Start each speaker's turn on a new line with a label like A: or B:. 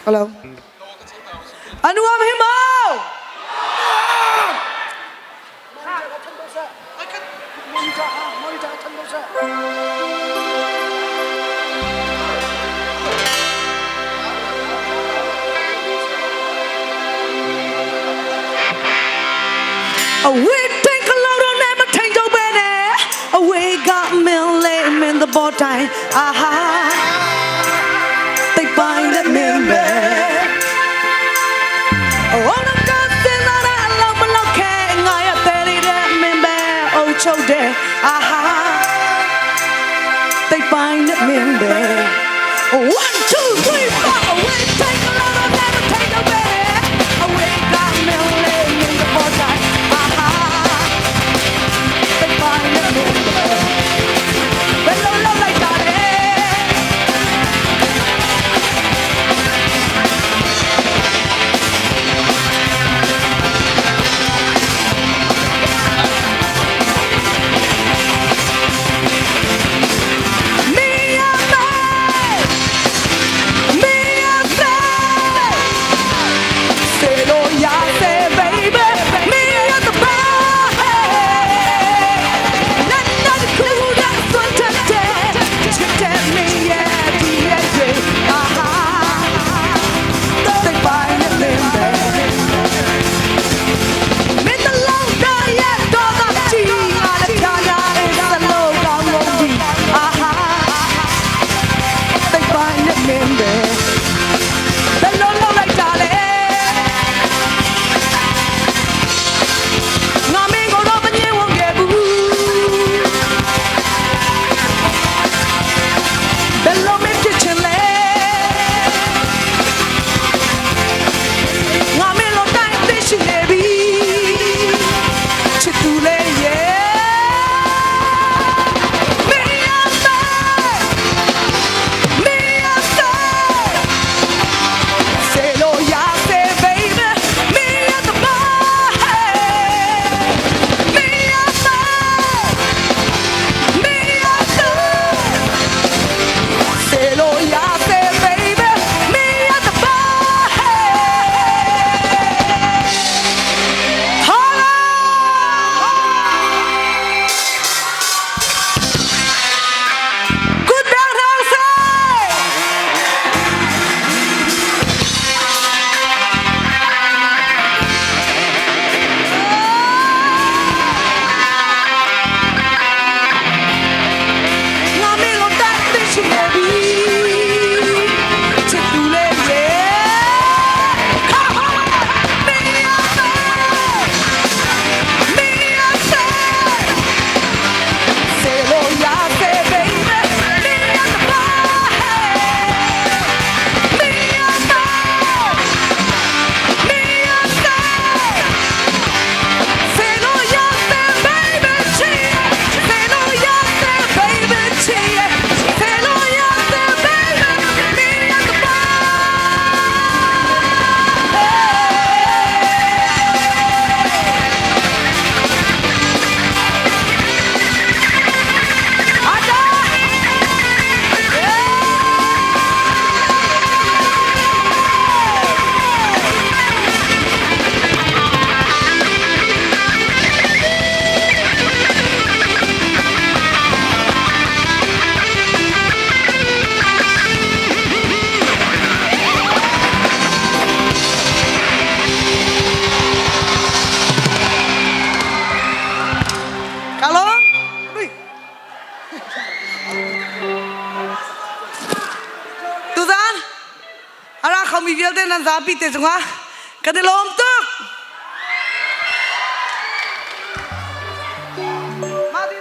A: Hello. Anu am himo. We think a lot on them, take your bed. We got me lame in the boat time. Aha. They find it me bed. Oh, the dust is on that love, but look, I have buried it me bed. Oh, chode. Aha. They find it me bed. 1, 2, 3, 4. We take a lot on them, take your bed. We got me lame in the boat time. Zapi te sunga, kade lom tu